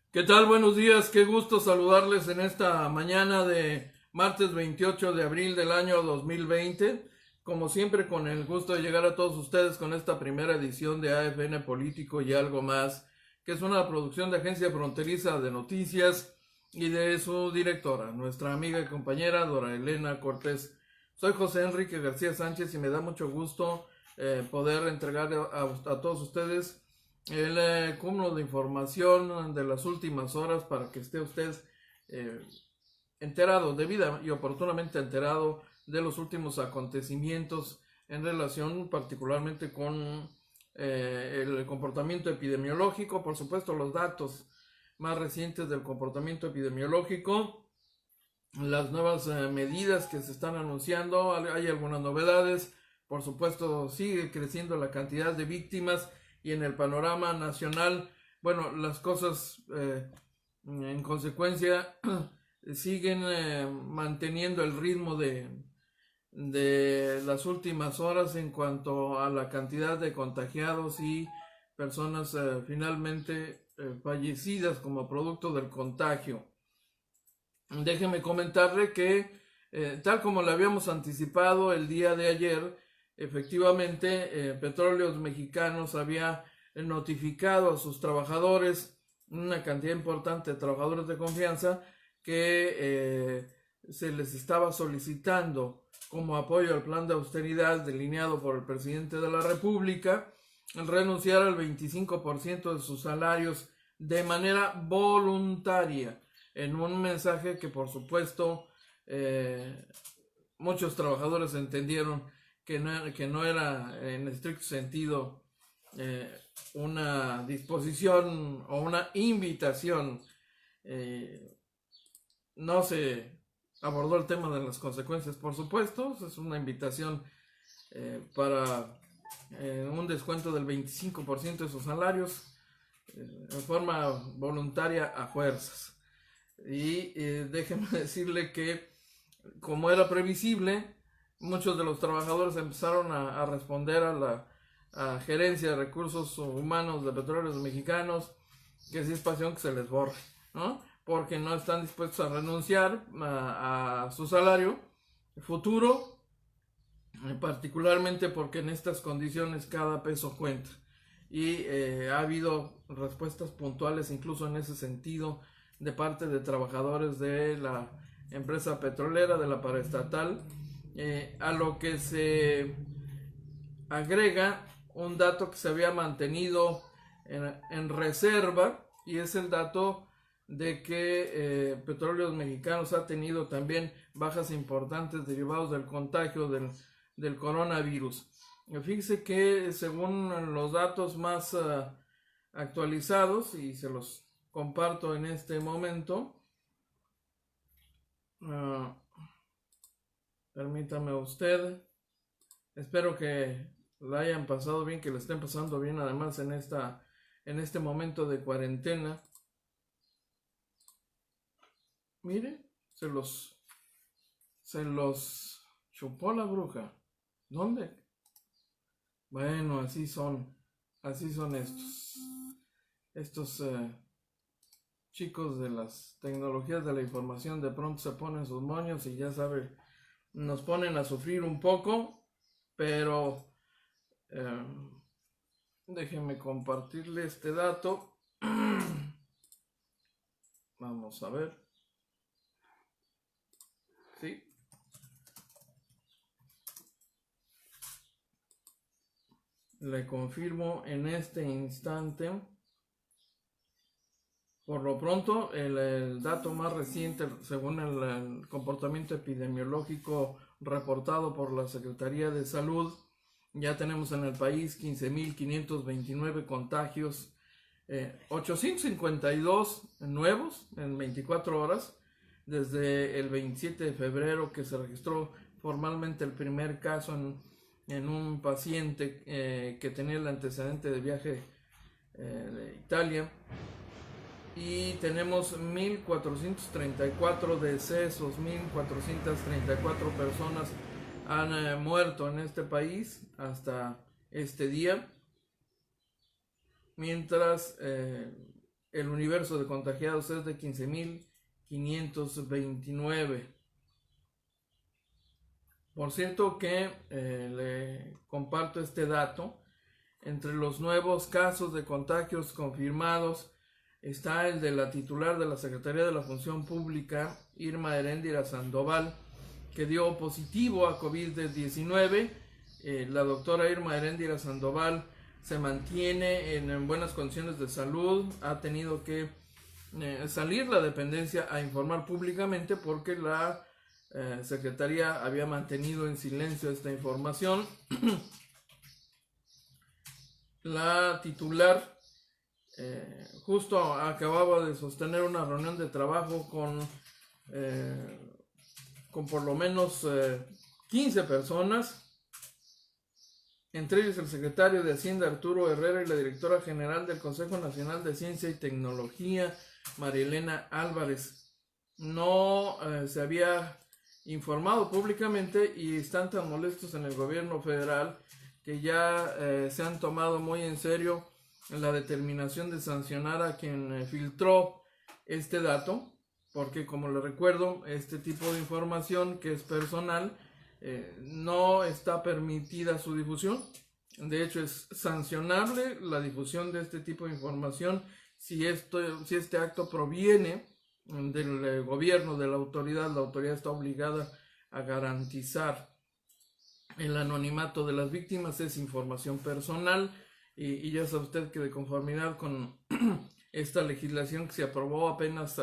¿Qué tal? Buenos días, qué gusto saludarles en esta mañana de martes 28 de abril del año 2020. Como siempre, con el gusto de llegar a todos ustedes con esta primera edición de AFN Político y algo más, que es una producción de Agencia Fronteriza de Noticias y de su directora, nuestra amiga y compañera Dora Elena Cortés. Soy José Enrique García Sánchez y me da mucho gusto poder entregar a todos ustedes el cúmulo de información de las últimas horas para que esté usted eh, enterado, debida y oportunamente enterado de los últimos acontecimientos en relación particularmente con el comportamiento epidemiológico, por supuesto los datos más recientes del comportamiento epidemiológico, las nuevas medidas que se están anunciando, hay algunas novedades, por supuesto sigue creciendo la cantidad de víctimas y en el panorama nacional, bueno, las cosas en consecuencia siguen manteniendo el ritmo de las últimas horas en cuanto a la cantidad de contagiados y personas finalmente fallecidas como producto del contagio. Déjeme comentarle que, tal como le habíamos anticipado el día de ayer, efectivamente, Petróleos Mexicanos había notificado a sus trabajadores, una cantidad importante de trabajadores de confianza, que se les estaba solicitando como apoyo al plan de austeridad delineado por el presidente de la República, renunciar al 25% de sus salarios de manera voluntaria, en un mensaje que por supuesto muchos trabajadores entendieron que no era en estricto sentido una disposición o una invitación. No se abordó el tema de las consecuencias, por supuesto, es una invitación para un descuento del 25% de sus salarios en forma voluntaria a fuerzas. Y déjenme decirle que, como era previsible, muchos de los trabajadores empezaron a responder a la gerencia de recursos humanos de Petróleos Mexicanos que si es pasión que se les borre, ¿no? Porque no están dispuestos a renunciar a su salario futuro, particularmente porque en estas condiciones cada peso cuenta. Y ha habido respuestas puntuales incluso en ese sentido de parte de trabajadores de la empresa petrolera, de la paraestatal, a lo que se agrega un dato que se había mantenido en reserva, y es el dato de que Petróleos Mexicanos ha tenido también bajas importantes derivados del contagio del coronavirus. Fíjese que según los datos más actualizados, y se los comparto en este momento, permítame usted, espero que la hayan pasado bien, que le estén pasando bien además en este momento de cuarentena. Mire, se los chupó la bruja. ¿Dónde? Bueno, así son estos chicos de las tecnologías de la información. De pronto se ponen sus moños y ya sabe, nos ponen a sufrir un poco, pero déjenme compartirle este dato. Vamos a ver. Sí. Le confirmo en este instante. Por lo pronto, el dato más reciente, según el comportamiento epidemiológico reportado por la Secretaría de Salud, ya tenemos en el país 15.529 contagios, 852 nuevos en 24 horas, desde el 27 de febrero que se registró formalmente el primer caso en un paciente que tenía el antecedente de viaje de Italia. Y tenemos 1.434 decesos, 1.434 personas han muerto en este país hasta este día, mientras el universo de contagiados es de 15.529. Por cierto que le comparto este dato. Entre los nuevos casos de contagios confirmados está el de la titular de la Secretaría de la Función Pública, Irma Heréndira Sandoval, que dio positivo a COVID-19. La doctora Irma Heréndira Sandoval se mantiene en buenas condiciones de salud. Ha tenido que salir la dependencia a informar públicamente porque la Secretaría había mantenido en silencio esta información. La titular justo acababa de sostener una reunión de trabajo con por lo menos 15 personas, entre ellos el secretario de Hacienda Arturo Herrera y la directora general del Consejo Nacional de Ciencia y Tecnología, María Elena Álvarez. No se había informado públicamente y están tan molestos en el gobierno federal que ya se han tomado muy en serio la determinación de sancionar a quien filtró este dato, porque como le recuerdo, este tipo de información que es personal no está permitida su difusión. De hecho, es sancionable la difusión de este tipo de información si este acto proviene del gobierno, de la autoridad. La autoridad está obligada a garantizar el anonimato de las víctimas. Es información personal y ya sabe usted que de conformidad con esta legislación que se aprobó apenas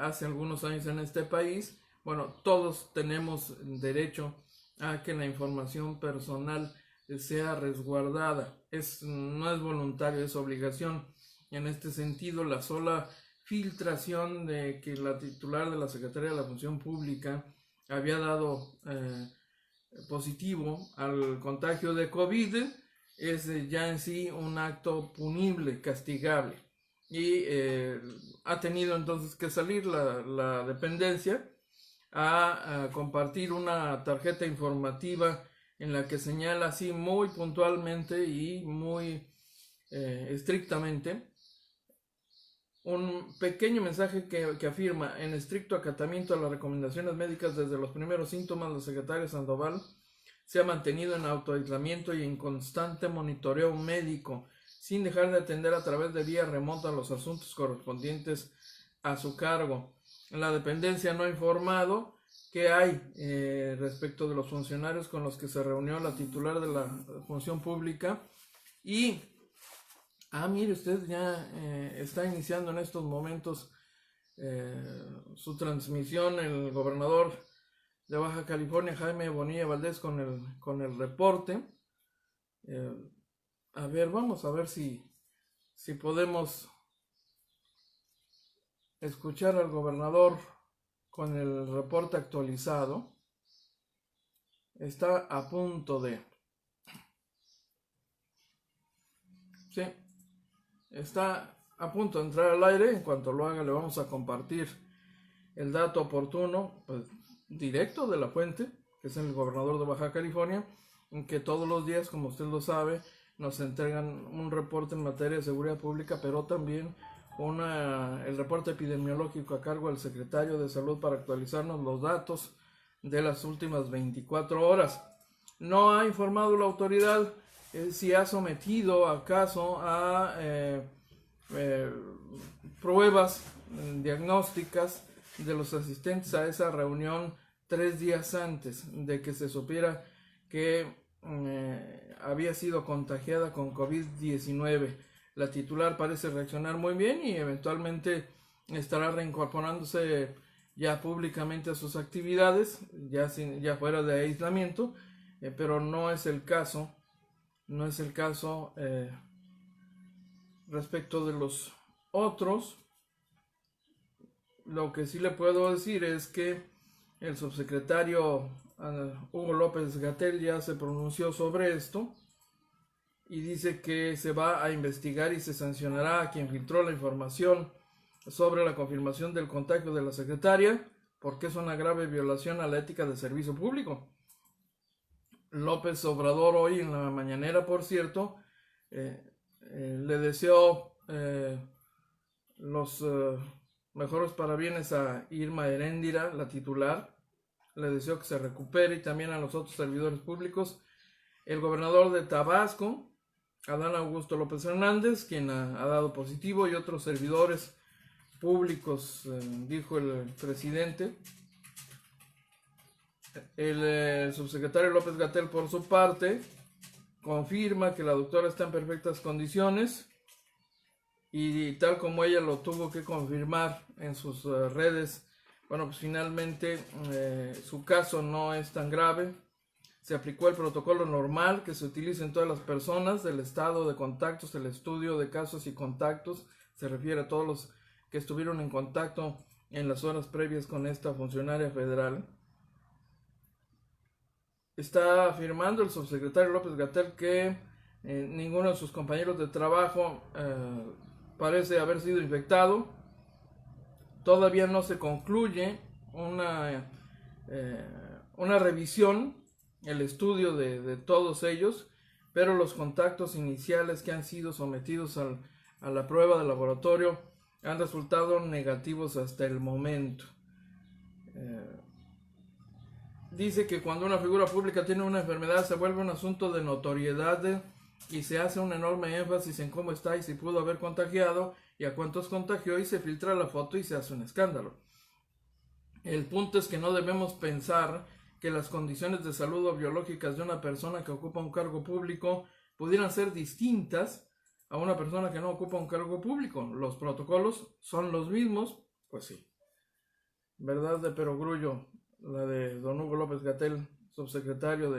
hace algunos años en este país, bueno, todos tenemos derecho a que la información personal sea resguardada. No es voluntario, es obligación. En este sentido, la sola filtración de que la titular de la Secretaría de la Función Pública había dado positivo al contagio de COVID es ya en sí un acto punible, castigable. Y ha tenido entonces que salir la dependencia a compartir una tarjeta informativa en la que señala así muy puntualmente y muy estrictamente un pequeño mensaje que afirma: en estricto acatamiento a las recomendaciones médicas desde los primeros síntomas, la secretaria Sandoval se ha mantenido en autoaislamiento y en constante monitoreo médico, sin dejar de atender a través de vía remota los asuntos correspondientes a su cargo. La dependencia no ha informado qué hay respecto de los funcionarios con los que se reunió la titular de la Función Pública. Y mire usted, ya está iniciando en estos momentos su transmisión el gobernador de Baja California, Jaime Bonilla Valdés, con el reporte. A ver, vamos a ver si podemos escuchar al gobernador con el reporte actualizado. Está a punto de... Sí, está a punto de entrar al aire. En cuanto lo haga, le vamos a compartir el dato oportuno, pues, directo de la fuente, que es el gobernador de Baja California, en que todos los días, como usted lo sabe, nos entregan un reporte en materia de seguridad pública, pero también el reporte epidemiológico a cargo del secretario de Salud para actualizarnos los datos de las últimas 24 horas. No ha informado la autoridad si ha sometido acaso a pruebas diagnósticas de los asistentes a esa reunión 3 días antes de que se supiera que había sido contagiada con COVID-19. La titular parece reaccionar muy bien y eventualmente estará reincorporándose ya públicamente a sus actividades, ya fuera de aislamiento, pero no es el caso respecto de los otros. Lo que sí le puedo decir es que el subsecretario Hugo López-Gatell ya se pronunció sobre esto y dice que se va a investigar y se sancionará a quien filtró la información sobre la confirmación del contagio de la secretaria, porque es una grave violación a la ética de servicio público. López Obrador hoy en la mañanera, por cierto, le deseó los mejores parabienes a Irma Heréndira, la titular. Le deseo que se recupere, y también a los otros servidores públicos. El gobernador de Tabasco, Adán Augusto López Hernández, quien ha dado positivo, y otros servidores públicos, dijo el presidente. El subsecretario López-Gatell, por su parte, confirma que la doctora está en perfectas condiciones, y tal como ella lo tuvo que confirmar en sus redes, bueno, pues finalmente su caso no es tan grave. Se aplicó el protocolo normal que se utiliza en todas las personas del estado de contactos, el estudio de casos y contactos. Se refiere a todos los que estuvieron en contacto en las horas previas con esta funcionaria federal. Está afirmando el subsecretario López-Gatell que ninguno de sus compañeros de trabajo parece haber sido infectado. Todavía no se concluye una revisión, el estudio de todos ellos, pero los contactos iniciales que han sido sometidos a la prueba de laboratorio han resultado negativos hasta el momento. Dice que cuando una figura pública tiene una enfermedad se vuelve un asunto de notoriedad y se hace un enorme énfasis en cómo está y si pudo haber contagiado y a cuántos contagió, y se filtra la foto y se hace un escándalo. El punto es que no debemos pensar que las condiciones de salud o biológicas de una persona que ocupa un cargo público pudieran ser distintas a una persona que no ocupa un cargo público. Los protocolos son los mismos, pues sí. Verdad de perogrullo la de don Hugo López-Gatell, subsecretario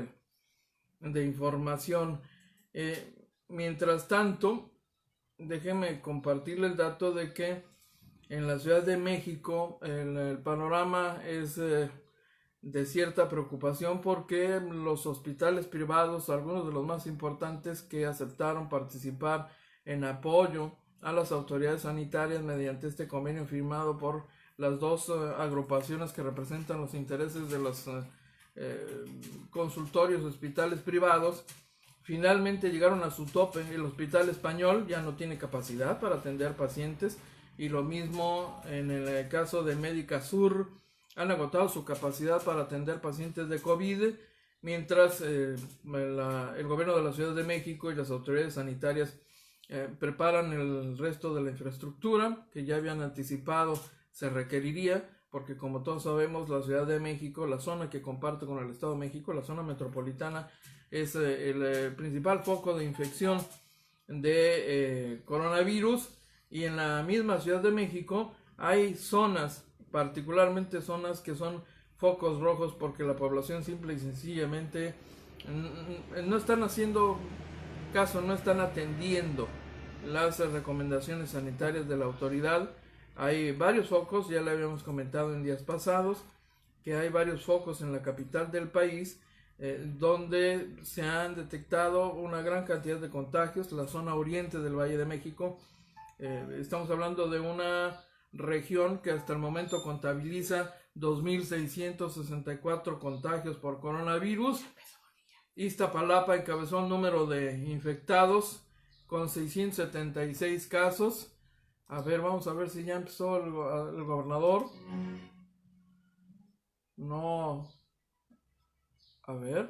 de Información. Mientras tanto, déjeme compartirle el dato de que en la Ciudad de México el panorama es de cierta preocupación, porque los hospitales privados, algunos de los más importantes, que aceptaron participar en apoyo a las autoridades sanitarias mediante este convenio firmado por las dos agrupaciones que representan los intereses de los consultorios, hospitales privados, finalmente llegaron a su tope. El Hospital Español ya no tiene capacidad para atender pacientes, y lo mismo en el caso de Médica Sur. Han agotado su capacidad para atender pacientes de COVID, mientras el gobierno de la Ciudad de México y las autoridades sanitarias preparan el resto de la infraestructura que ya habían anticipado se requeriría, porque como todos sabemos, la Ciudad de México, la zona que comparte con el Estado de México, la zona metropolitana, es el principal foco de infección de coronavirus, y en la misma Ciudad de México hay zonas, particularmente zonas que son focos rojos, porque la población simple y sencillamente no están haciendo caso, no están atendiendo las recomendaciones sanitarias de la autoridad. Hay varios focos, ya le habíamos comentado en días pasados, que hay varios focos en la capital del país, donde se han detectado una gran cantidad de contagios. La zona oriente del Valle de México, estamos hablando de una región que hasta el momento contabiliza 2.664 contagios por coronavirus. Iztapalapa encabezó el número de infectados con 676 casos. A ver, vamos a ver si ya empezó el gobernador. No. A ver.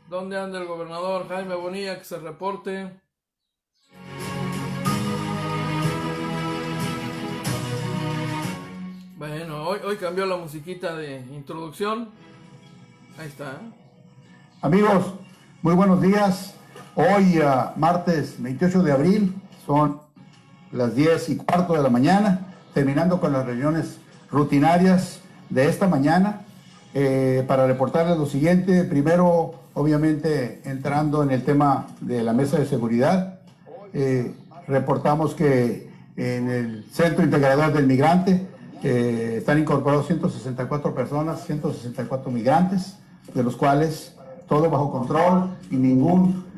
¿Dónde anda el gobernador Jaime Bonilla? Que se reporte. Bueno, hoy cambió la musiquita de introducción. Ahí está. Amigos, muy buenos días. Hoy, martes 28 de abril, son las 10:15 de la mañana, terminando con las reuniones rutinarias de esta mañana, para reportarles lo siguiente. Primero, obviamente, entrando en el tema de la mesa de seguridad, reportamos que en el Centro Integrador del Migrante están incorporados 164 personas, 164 migrantes, de los cuales todo bajo control y ningún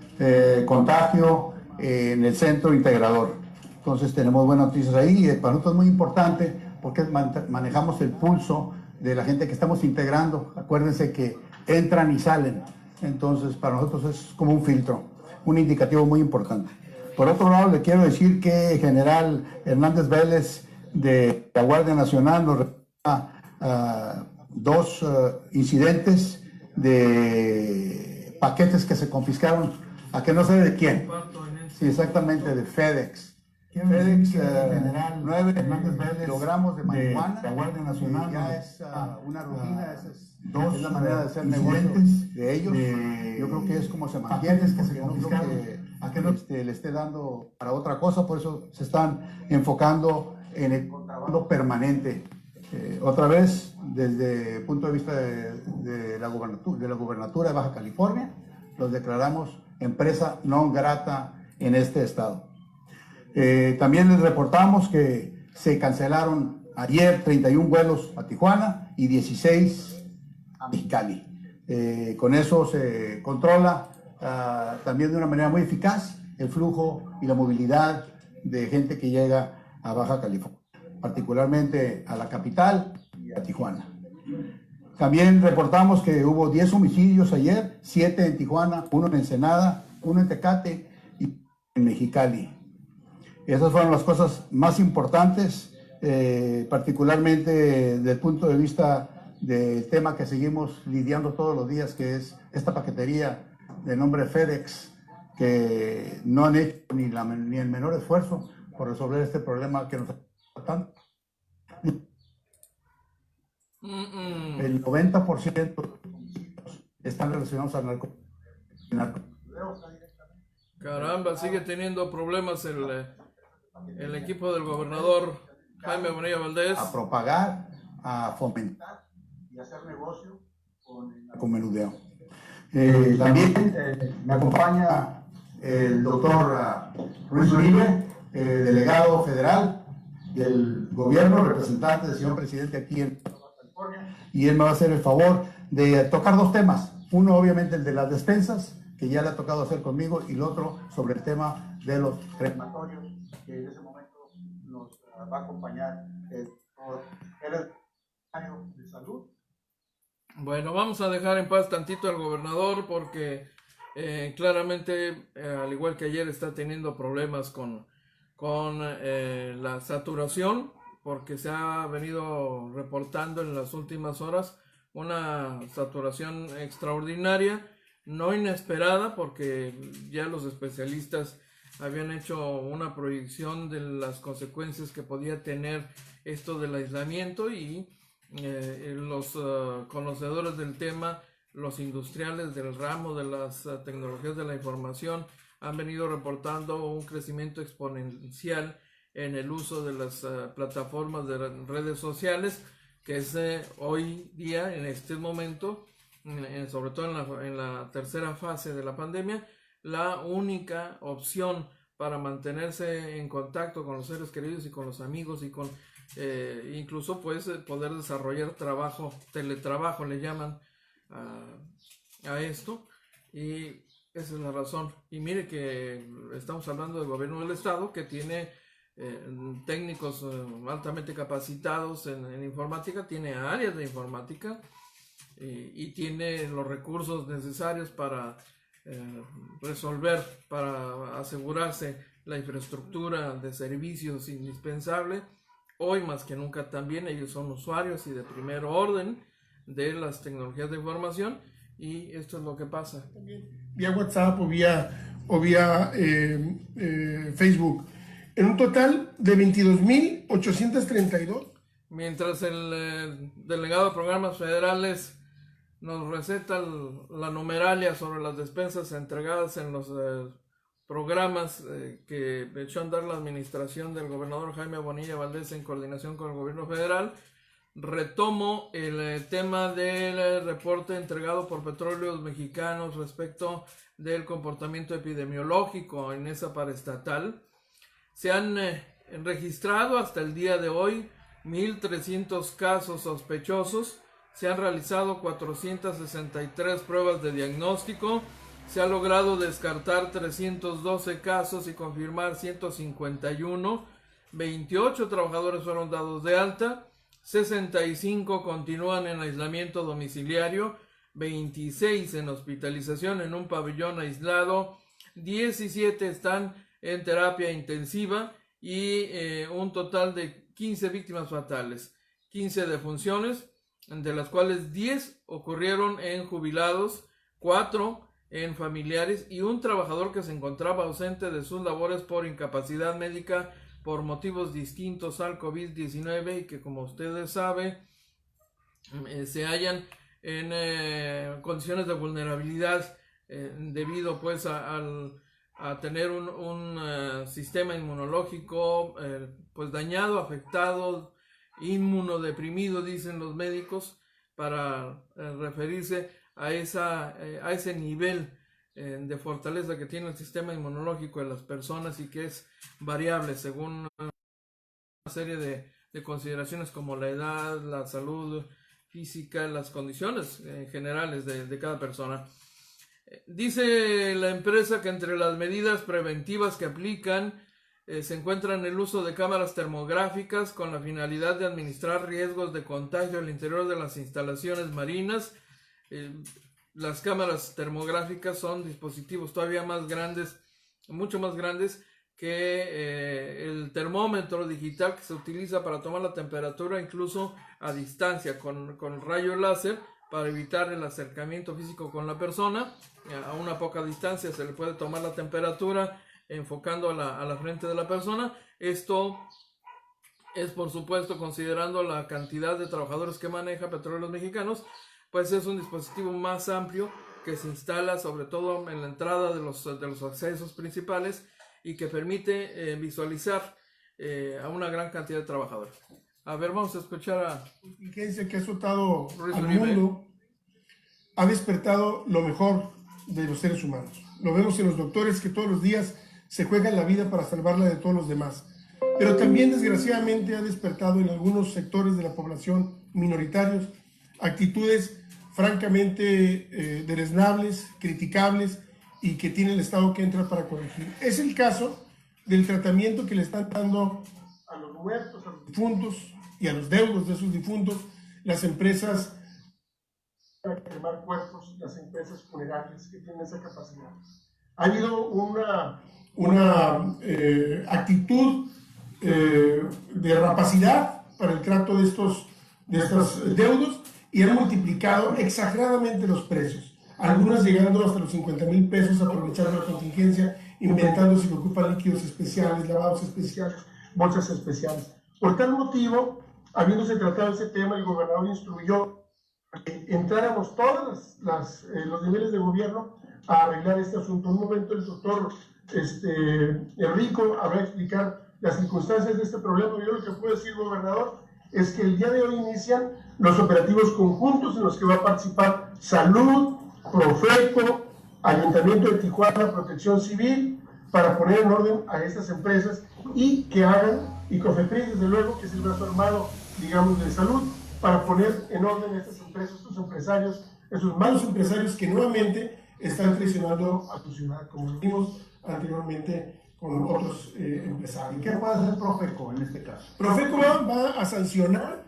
contagio en el Centro Integrador. Entonces tenemos buenas noticias ahí, y para nosotros es muy importante porque manejamos el pulso de la gente que estamos integrando. Acuérdense que entran y salen, entonces para nosotros es como un filtro, un indicativo muy importante. Por otro lado, le quiero decir que General Hernández Vélez de la Guardia Nacional nos reporta dos incidentes de paquetes que se confiscaron, a que no sé de quién. Sí, exactamente, de FedEx. FedEx, General 9 kilogramos de marihuana, la Guardia Nacional, ya es una rutina, es la manera de hacer negocios de ellos. Yo creo que es como se mantiene, es que no creo que a que no le esté dando para otra cosa, por eso se están enfocando en el contrabando permanente. Otra vez, desde el punto de vista de la gubernatura de Baja California, los declaramos empresa non grata en este estado. También les reportamos que se cancelaron ayer 31 vuelos a Tijuana y 16 a Mexicali. Con eso se controla también de una manera muy eficaz el flujo y la movilidad de gente que llega a Baja California, particularmente a la capital y a Tijuana. También reportamos que hubo 10 homicidios ayer, 7 en Tijuana, 1 en Ensenada, 1 en Tecate y en Mexicali. Esas fueron las cosas más importantes, particularmente desde el punto de vista del tema que seguimos lidiando todos los días, que es esta paquetería de nombre FedEx, que no han hecho ni el menor esfuerzo por resolver este problema que nos afecta tanto. El 90% están relacionados al narco. Caramba, sigue teniendo problemas el equipo del gobernador Jaime Bonilla Valdés. A propagar, a fomentar y hacer negocio con menudeo. También me acompaña el doctor Ruiz Uribe, delegado federal del gobierno, representante del señor presidente aquí en California, y él me va a hacer el favor de tocar dos temas. Uno, obviamente, el de las despensas, que ya le ha tocado hacer conmigo, y el otro sobre el tema de los crematorios, que en ese momento nos va a acompañar el secretario de Salud. Bueno, vamos a dejar en paz tantito al gobernador porque claramente, al igual que ayer, está teniendo problemas con la saturación, porque se ha venido reportando en las últimas horas una saturación extraordinaria, no inesperada, porque ya los especialistas habían hecho una proyección de las consecuencias que podía tener esto del aislamiento, y los conocedores del tema, los industriales del ramo de las tecnologías de la información, han venido reportando un crecimiento exponencial en el uso de las plataformas de redes sociales, que es hoy día, en este momento, sobre todo en la tercera fase de la pandemia, la única opción para mantenerse en contacto con los seres queridos y con los amigos, y con incluso pues poder desarrollar teletrabajo le llaman a esto, y esa es la razón. Y mire que estamos hablando del gobierno del estado, que tiene técnicos altamente capacitados en informática, tiene áreas de informática, y tiene los recursos necesarios para resolver, para asegurarse la infraestructura de servicios indispensable. Hoy más que nunca también ellos son usuarios y de primer orden de las tecnologías de información, y esto es lo que pasa. Vía WhatsApp o vía Facebook, en un total de 22,832. Mientras el delegado de programas federales nos receta la numeralia sobre las despensas entregadas en los programas que echó a andar la administración del gobernador Jaime Bonilla Valdés en coordinación con el gobierno federal, retomo el tema del reporte entregado por Petróleos Mexicanos respecto del comportamiento epidemiológico en esa paraestatal. Se han registrado hasta el día de hoy 1,300 casos sospechosos, se han realizado 463 pruebas de diagnóstico, se ha logrado descartar 312 casos y confirmar 151, 28 trabajadores fueron dados de alta, 65 continúan en aislamiento domiciliario, 26 en hospitalización en un pabellón aislado, 17 están en terapia intensiva y un total de 15 víctimas fatales, 15 defunciones, de las cuales 10 ocurrieron en jubilados, 4 en familiares y un trabajador que se encontraba ausente de sus labores por incapacidad médica por motivos distintos al COVID-19 y que, como ustedes saben, se hallan en condiciones de vulnerabilidad debido pues a tener un sistema inmunológico pues dañado, afectado, inmunodeprimido, dicen los médicos, para referirse a ese nivel de fortaleza que tiene el sistema inmunológico de las personas y que es variable según una serie de consideraciones como la edad, la salud física, las condiciones generales de cada persona. Dice la empresa que entre las medidas preventivas que aplican se encuentran el uso de cámaras termográficas con la finalidad de administrar riesgos de contagio al interior de las instalaciones marinas. Las cámaras termográficas son dispositivos todavía más grandes, mucho más grandes que el termómetro digital que se utiliza para tomar la temperatura incluso a distancia con rayo láser para evitar el acercamiento físico con la persona. A una poca distancia se le puede tomar la temperatura enfocando a la frente de la persona. Esto es, por supuesto, considerando la cantidad de trabajadores que maneja Petróleos Mexicanos, pues es un dispositivo más amplio que se instala sobre todo en la entrada de los accesos principales y que permite visualizar a una gran cantidad de trabajadores. A ver, vamos a escuchar a contingencia que ha azotado al Uribe. mundo, ha despertado lo mejor de los seres humanos. Lo vemos en los doctores que todos los días se juegan la vida para salvarla de todos los demás. Pero también, desgraciadamente, ha despertado en algunos sectores de la población minoritarios actitudes francamente deleznables, criticables y que tiene el Estado que entra para corregir. Es el caso del tratamiento que le están dando a los muertos, a los difuntos y a los deudos de esos difuntos, las empresas para quemar cuerpos, las empresas funerarias que tienen esa capacidad. Ha habido una actitud de rapacidad para el trato de estos deudos y han multiplicado exageradamente los precios, algunas llegando hasta los 50,000 pesos, aprovechando la contingencia, inventándose que ocupan líquidos especiales, lavados especiales, bolsas especiales. Por tal motivo, habiéndose tratado ese tema, el gobernador instruyó que entráramos todos los niveles de gobierno a arreglar este asunto. En un momento el doctor Enrico habrá a explicar las circunstancias de este problema. Yo lo que puedo decir, gobernador, es que el día de hoy inician los operativos conjuntos en los que va a participar Salud, Profeco, Ayuntamiento de Tijuana, Protección Civil, para poner en orden a estas empresas y que hagan, y COFEPRIS, desde luego, que es el brazo armado, digamos, de salud, para poner en orden a estas empresas, estos empresarios, esos malos empresarios que nuevamente están traicionando a tu ciudad, como lo vimos anteriormente con otros empresarios. ¿Qué puede hacer Profeco en este caso? Profeco va a sancionar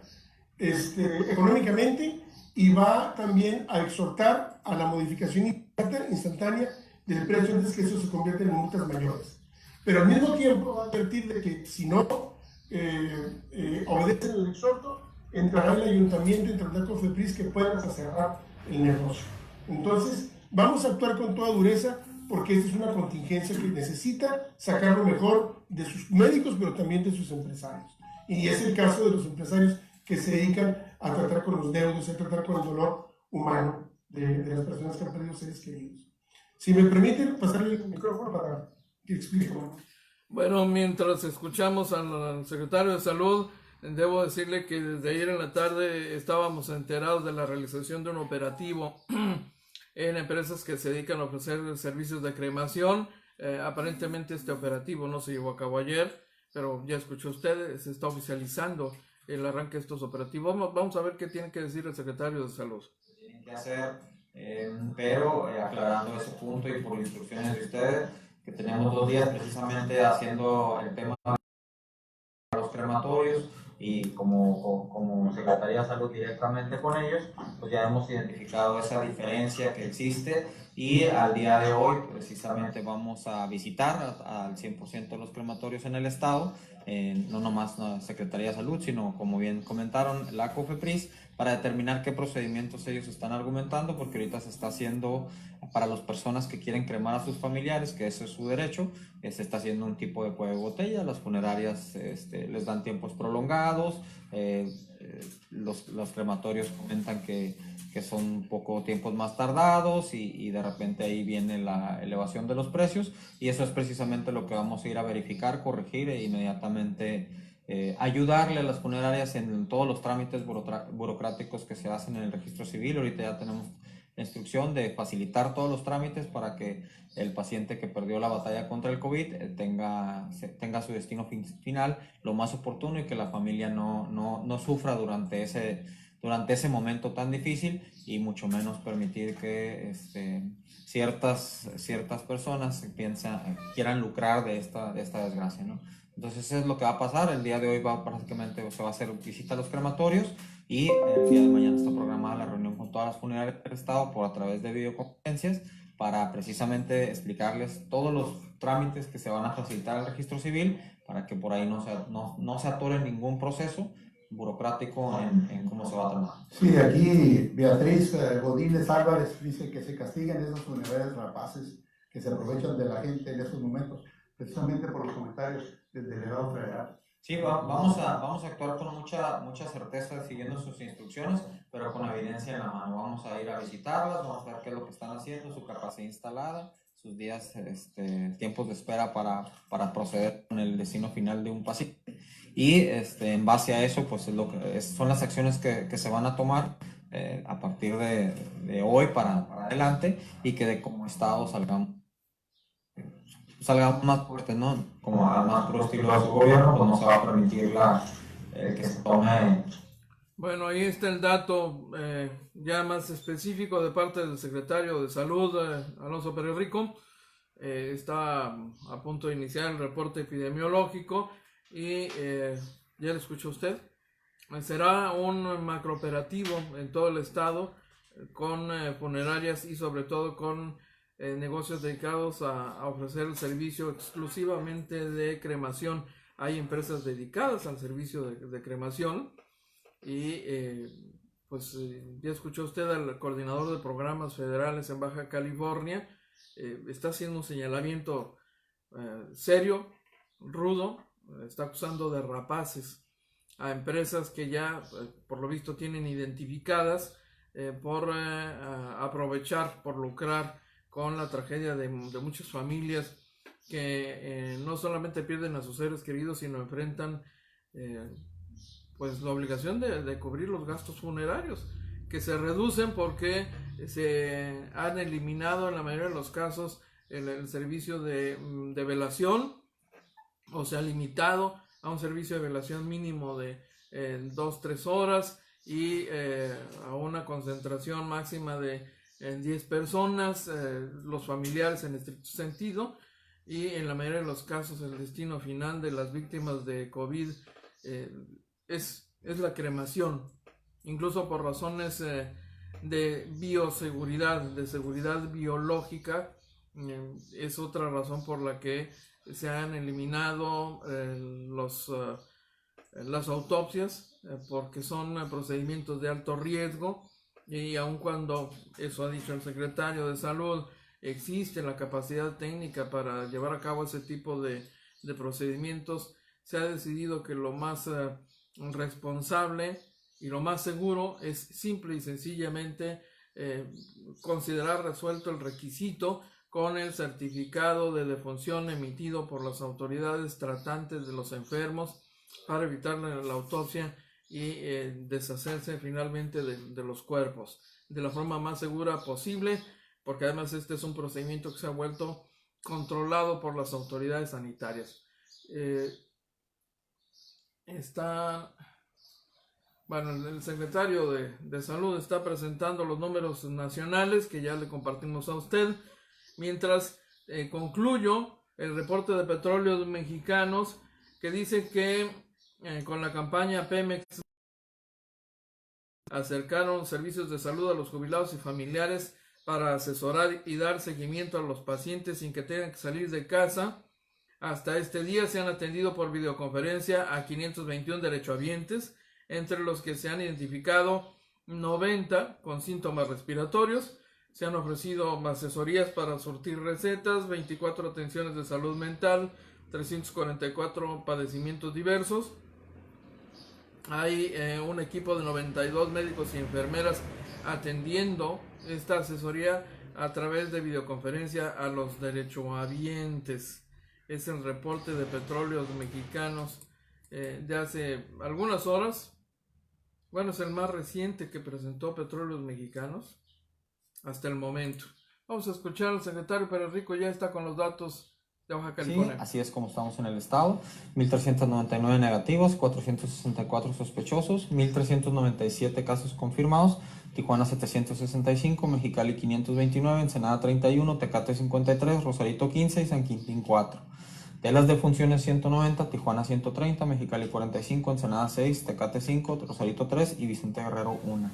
económicamente y va también a exhortar a la modificación instantánea del precio antes que eso se convierta en multas mayores. Pero al mismo tiempo va a advertir de que si no obedecen el exhorto, entrará el ayuntamiento, entrará COFEPRIS que puedan cerrar el negocio. Entonces, vamos a actuar con toda dureza porque esta es una contingencia que necesita sacar lo mejor de sus médicos, pero también de sus empresarios. Y es el caso de los empresarios que se dedican a tratar con los deudos, a tratar con el dolor humano de las personas que han perdido seres queridos. Si me permiten pasarle el micrófono para que explique. Bueno, mientras escuchamos al secretario de Salud, debo decirle que desde ayer en la tarde estábamos enterados de la realización de un operativo en empresas que se dedican a ofrecer servicios de cremación. Aparentemente este operativo no se llevó a cabo ayer, pero ya escuchó usted, se está oficializando el arranque de estos operativos. Vamos a ver qué tiene que decir el secretario de Salud. Tienen que hacer, pero aclarando ese punto y por instrucciones de ustedes, que tenemos 2 días precisamente haciendo el tema de los crematorios y como Secretaría de Salud directamente con ellos, pues ya hemos identificado esa diferencia que existe y al día de hoy precisamente vamos a visitar al 100% de los crematorios en el estado, no nomás la Secretaría de Salud, sino como bien comentaron la COFEPRIS, para determinar qué procedimientos ellos están argumentando, porque ahorita se está haciendo para las personas que quieren cremar a sus familiares, que ese es su derecho, se está haciendo un tipo de cuello de botella. Las funerarias les dan tiempos prolongados, los crematorios comentan que son un poco tiempos más tardados y de repente ahí viene la elevación de los precios, y eso es precisamente lo que vamos a ir a verificar, corregir e inmediatamente ayudarle a las funerarias en todos los trámites burocráticos que se hacen en el registro civil. Ahorita ya tenemos la instrucción de facilitar todos los trámites para que el paciente que perdió la batalla contra el COVID tenga su destino final lo más oportuno, y que la familia no sufra durante ese momento tan difícil, y mucho menos permitir que ciertas personas quieran lucrar de esta desgracia, ¿no? Entonces eso es lo que va a pasar. El día de hoy prácticamente se va a hacer visita a los crematorios, y el día de mañana está programada la reunión con todas las funerarias del estado a través de videoconferencias, para precisamente explicarles todos los trámites que se van a facilitar al registro civil, para que por ahí no se atore ningún proceso burocrático en cómo se va a tomar. Sí, aquí Beatriz Godínez Álvarez dice que se castiguen esas funerarias rapaces que se aprovechan de la gente en esos momentos, precisamente por los comentarios del delegado federal. Sí, vamos a actuar con mucha certeza, siguiendo sus instrucciones, pero con evidencia en la mano. Vamos a ir a visitarlas, vamos a ver qué es lo que están haciendo, su capacidad instalada, sus días, tiempos de espera para proceder con el destino final de un paciente. Y en base a eso, pues son las acciones que se van a tomar a partir de hoy para adelante, y que como Estado salgamos más fuertes, ¿no? Como además por estilo de su gobierno, pues no se va a permitir que se tome. Bueno, ahí está el dato ya más específico de parte del secretario de Salud, Alonso Pérez Rico. Está a punto de iniciar el reporte epidemiológico y ya lo escuchó usted. Será un macrooperativo en todo el estado con funerarias y sobre todo con negocios dedicados a ofrecer el servicio exclusivamente de cremación. Hay empresas dedicadas al servicio de cremación y ya escuchó usted al coordinador de programas federales en Baja California. Está haciendo un señalamiento serio, rudo. Está acusando de rapaces a empresas que ya por lo visto tienen identificadas por aprovechar, por lucrar con la tragedia de muchas familias que no solamente pierden a sus seres queridos, sino enfrentan pues la obligación de cubrir los gastos funerarios, que se reducen porque se han eliminado en la mayoría de los casos el servicio de velación, o se ha limitado a un servicio de velación mínimo de 2-3 horas y a una concentración máxima de 10 personas, los familiares en estricto sentido, y en la mayoría de los casos el destino final de las víctimas de COVID es la cremación, incluso por razones de bioseguridad, de seguridad biológica. Es otra razón por la que se han eliminado las autopsias, porque son procedimientos de alto riesgo, y aun cuando, eso ha dicho el secretario de Salud, existe la capacidad técnica para llevar a cabo ese tipo de procedimientos, se ha decidido que lo más responsable y lo más seguro es simple y sencillamente considerar resuelto el requisito con el certificado de defunción emitido por las autoridades tratantes de los enfermos, para evitar la autopsia y deshacerse finalmente de los cuerpos de la forma más segura posible, porque además este es un procedimiento que se ha vuelto controlado por las autoridades sanitarias. El secretario de Salud está presentando los números nacionales que ya le compartimos a usted, mientras concluyo el reporte de Petróleos Mexicanos, que dice que con la campaña Pemex acercaron servicios de salud a los jubilados y familiares para asesorar y dar seguimiento a los pacientes sin que tengan que salir de casa. Hasta este día se han atendido por videoconferencia a 521 derechohabientes, entre los que se han identificado 90 con síntomas respiratorios. Se han ofrecido asesorías para surtir recetas, 24 atenciones de salud mental, 344 padecimientos diversos. Hay un equipo de 92 médicos y enfermeras atendiendo esta asesoría a través de videoconferencia a los derechohabientes. Es el reporte de Petróleos Mexicanos de hace algunas horas. Bueno, es el más reciente que presentó Petróleos Mexicanos hasta el momento. Vamos a escuchar al secretario Pérez Rico, ya está con los datos de Baja California. Sí, así es como estamos en el estado. 1.399 negativos, 464 sospechosos, 1.397 casos confirmados. Tijuana 765, Mexicali 529, Ensenada 31, Tecate 53, Rosarito 15 y San Quintín 4. De las defunciones 190, Tijuana 130, Mexicali 45, Ensenada 6, Tecate 5, Rosarito 3 y Vicente Guerrero 1.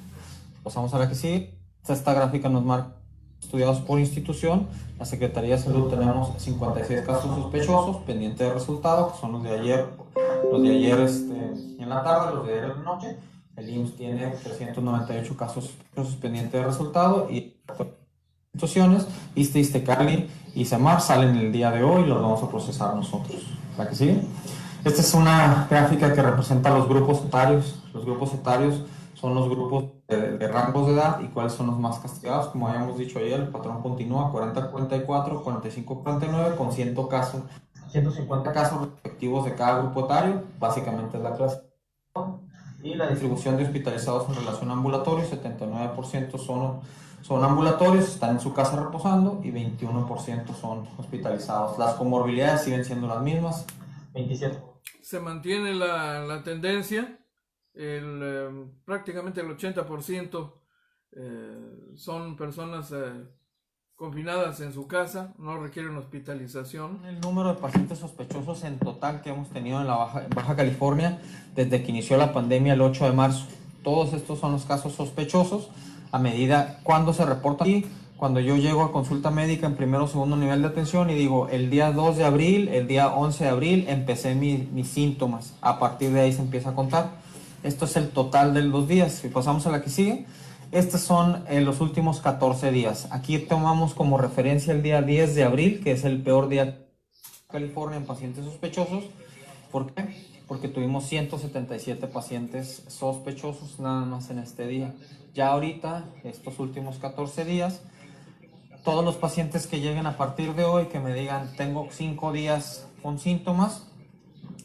Pasamos a la que sigue. Esta gráfica nos marca estudiados por institución. La Secretaría de Salud tenemos 56 casos sospechosos pendientes de resultado, que son los de ayer en la tarde, los de ayer en la noche. El IMSS tiene 398 casos sospechosos pendientes de resultado y instituciones, Iztacali y CEMAR salen el día de hoy y los vamos a procesar nosotros. ¿La que sigue? Esta es una gráfica que representa los grupos etarios. Los grupos etarios son los grupos de rangos de edad y cuáles son los más castigados. Como habíamos dicho ayer, el patrón continúa 40-44, 45-49 con 150 casos respectivos de cada grupo etario. Básicamente es la clase. Y la distribución de hospitalizados en relación a ambulatorios, 79% son ambulatorios, están en su casa reposando y 21% son hospitalizados. Las comorbilidades siguen siendo las mismas, 27%. Se mantiene la tendencia. Prácticamente el 80% son personas confinadas en su casa, no requieren hospitalización. El número de pacientes sospechosos en total que hemos tenido en Baja California desde que inició la pandemia el 8 de marzo. Todos estos son los casos sospechosos. A medida cuando se reporta aquí, cuando yo llego a consulta médica en primero o segundo nivel de atención y digo el día 2 de abril, el día 11 de abril empecé mis síntomas. A partir de ahí se empieza a contar. Esto es el total de los días. Si pasamos a la que sigue, estos son los últimos 14 días. Aquí tomamos como referencia el día 10 de abril, que es el peor día en California en pacientes sospechosos. ¿Por qué? Porque tuvimos 177 pacientes sospechosos nada más en este día. Ya ahorita, estos últimos 14 días, todos los pacientes que lleguen a partir de hoy, que me digan tengo 5 días con síntomas,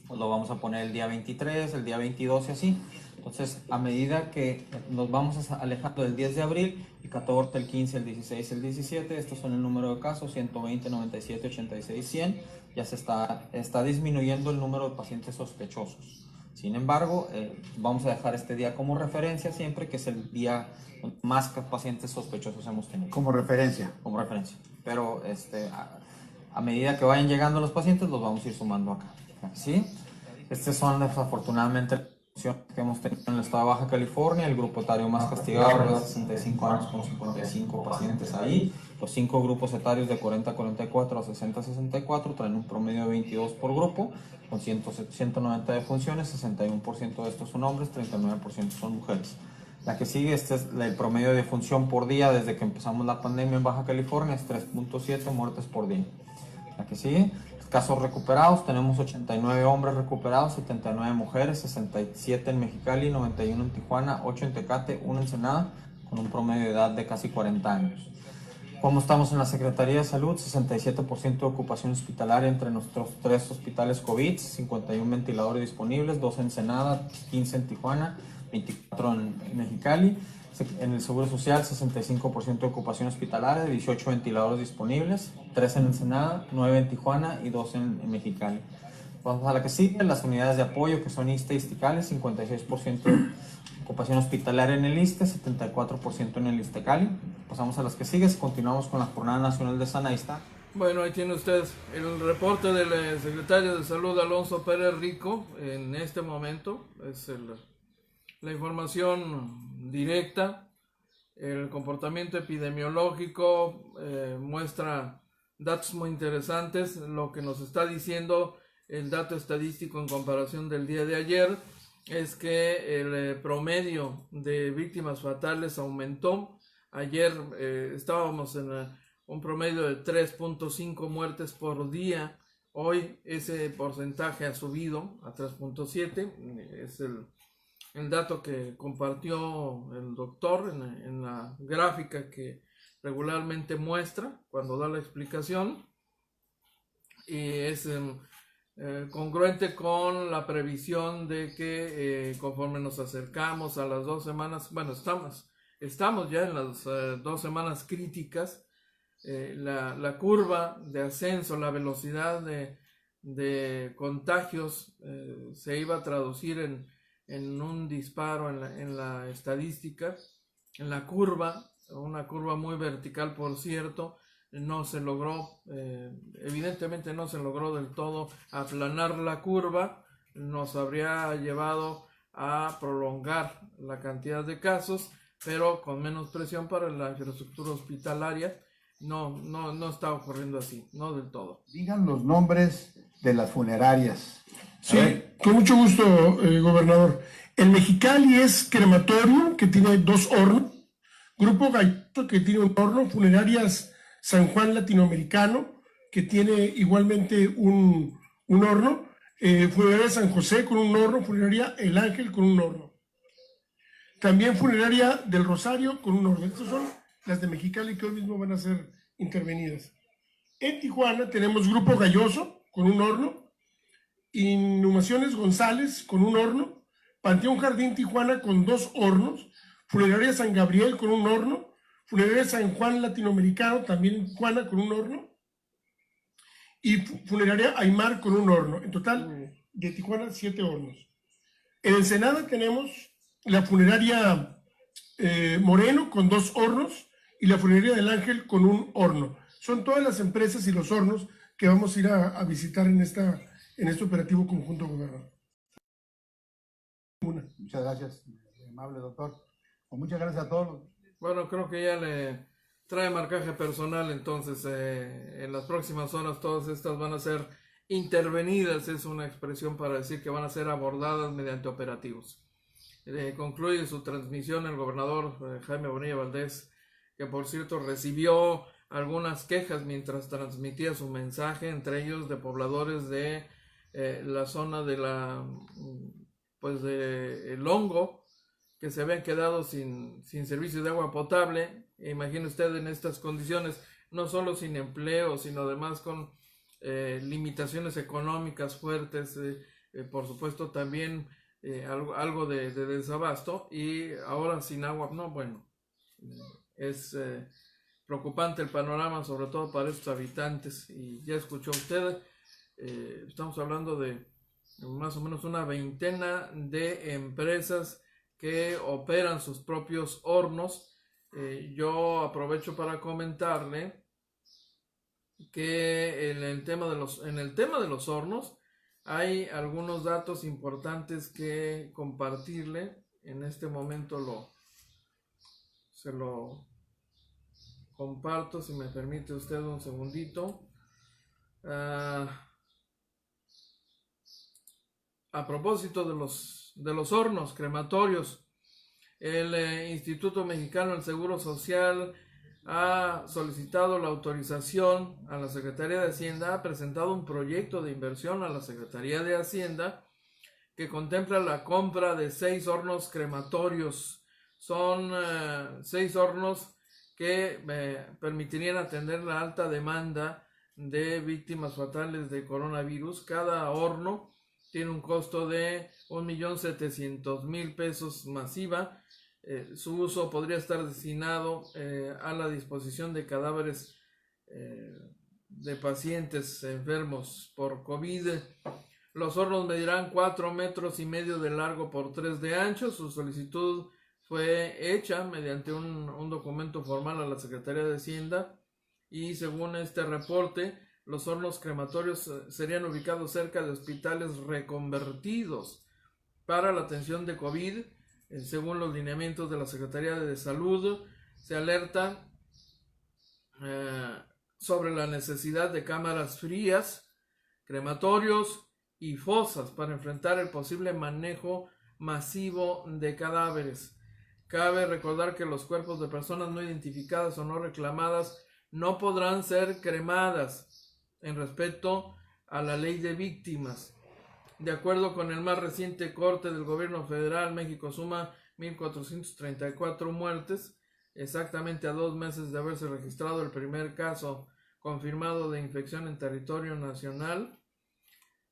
pues lo vamos a poner el día 23, el día 22 y así. Entonces, a medida que nos vamos alejando del 10 de abril, el 14, el 15, el 16, el 17, estos son el número de casos, 120, 97, 86, 100, ya se está disminuyendo el número de pacientes sospechosos. Sin embargo, vamos a dejar este día como referencia siempre, que es el día más pacientes sospechosos hemos tenido. Como referencia. Como referencia. Pero a medida que vayan llegando los pacientes, los vamos a ir sumando acá. ¿Sí? Estas son desafortunadamente las funciones que hemos tenido en el estado de Baja California. El grupo etario más castigado de 65 años con 55 pacientes ahí. Los 5 grupos etarios de 40 a 44 a 60 a 64 traen un promedio de 22 por grupo, con 190 defunciones, 61% de estos son hombres, 39% son mujeres. La que sigue, este es el promedio de defunción por día desde que empezamos la pandemia en Baja California, es 3.7 muertes por día. La que sigue, casos recuperados, tenemos 89 hombres recuperados, 79 mujeres, 67 en Mexicali, 91 en Tijuana, 8 en Tecate, 1 en Ensenada, con un promedio de edad de casi 40 años. ¿Cómo estamos en la Secretaría de Salud? 67% de ocupación hospitalaria entre nuestros 3 hospitales COVID, 51 ventiladores disponibles, 2 en Ensenada, 15 en Tijuana, 24 en Mexicali. En el Seguro Social, 65% de ocupación hospitalaria, 18 ventiladores disponibles, 3 en Ensenada, 9 en Tijuana y 2 en Mexicali. Vamos a la que sigue, las unidades de apoyo que son ISSSTE y Iztacali, 56% de ocupación hospitalaria en el ISSSTE, 74% en el Iztacali. Pasamos a las que siguen, continuamos con la Jornada Nacional de Sana Distancia. Bueno, ahí tiene usted el reporte del secretario de Salud, Alonso Pérez Rico, en este momento. Es la información directa. El comportamiento epidemiológico muestra datos muy interesantes. Lo que nos está diciendo el dato estadístico en comparación del día de ayer es que el promedio de víctimas fatales aumentó. Ayer estábamos en un promedio de 3.5 muertes por día. Hoy ese porcentaje ha subido a 3.7. Es el dato que compartió el doctor en la gráfica que regularmente muestra cuando da la explicación, y es congruente con la previsión de que conforme nos acercamos a las 2 semanas, bueno, estamos ya en las 2 semanas críticas, la curva de ascenso, la velocidad de contagios se iba a traducir en un disparo en la estadística, en la curva, una curva muy vertical, por cierto. No se logró, evidentemente no se logró del todo aplanar la curva. Nos habría llevado a prolongar la cantidad de casos, pero con menos presión para la infraestructura hospitalaria. No está ocurriendo así, no del todo. Digan los nombres de las funerarias. Sí, con mucho gusto, gobernador. El Mexicali es crematorio, que tiene 2 hornos. Grupo Galloso, que tiene un horno. Funerarias San Juan Latinoamericano, que tiene igualmente un horno. Funeraria San José con un horno. Funeraria El Ángel con un horno. También Funeraria del Rosario con un horno. Estas son las de Mexicali que hoy mismo van a ser intervenidas. En Tijuana tenemos Grupo Galloso con un horno. Inhumaciones González con un horno, Panteón Jardín Tijuana con 2 hornos, Funeraria San Gabriel con un horno, Funeraria San Juan Latinoamericano también en Tijuana con un horno, y Funeraria Aymar con un horno. En total, de Tijuana, 7 hornos. En Ensenada tenemos la Funeraria Moreno con 2 hornos y la Funeraria del Ángel con un horno. Son todas las empresas y los hornos que vamos a ir a visitar en este operativo conjunto, gobernador. Muchas gracias, amable doctor. Muchas gracias a todos. Bueno, creo que ya le trae marcaje personal, entonces en las próximas horas todas estas van a ser intervenidas, es una expresión para decir que van a ser abordadas mediante operativos. Concluye su transmisión el gobernador Jaime Bonilla Valdés, que por cierto recibió algunas quejas mientras transmitía su mensaje, entre ellos de pobladores de la zona de El Hongo, que se habían quedado sin servicio de agua potable. Imagine usted en estas condiciones, no solo sin empleo, sino además con limitaciones económicas fuertes, por supuesto también algo de desabasto, y ahora sin agua. No, bueno, es preocupante el panorama, sobre todo para estos habitantes. Y ya escuchó usted, estamos hablando de más o menos una veintena de empresas que operan sus propios hornos. Yo aprovecho para comentarle que en el tema de los hornos hay algunos datos importantes que compartirle. En este momento se lo comparto, si me permite usted un segundito. A propósito de los hornos crematorios, el Instituto Mexicano del Seguro Social ha solicitado la autorización a la Secretaría de Hacienda, ha presentado un proyecto de inversión a la Secretaría de Hacienda que contempla la compra de 6 hornos crematorios. Son 6 hornos que permitirían atender la alta demanda de víctimas fatales de coronavirus. Cada horno tiene un costo de 1.700.000 pesos masiva. Su uso podría estar destinado a la disposición de cadáveres de pacientes enfermos por COVID. Los hornos medirán 4,5 metros de largo por 3 de ancho. Su solicitud fue hecha mediante un documento formal a la Secretaría de Hacienda, y según este reporte, los hornos crematorios serían ubicados cerca de hospitales reconvertidos para la atención de COVID, según los lineamientos de la Secretaría de Salud. se alerta sobre la necesidad de cámaras frías, crematorios y fosas para enfrentar el posible manejo masivo de cadáveres. Cabe recordar que los cuerpos de personas no identificadas o no reclamadas no podrán ser cremadas en respeto a la ley de víctimas. De acuerdo con el más reciente corte del gobierno federal, México suma 1,434 muertes, exactamente a 2 meses de haberse registrado el primer caso confirmado de infección en territorio nacional.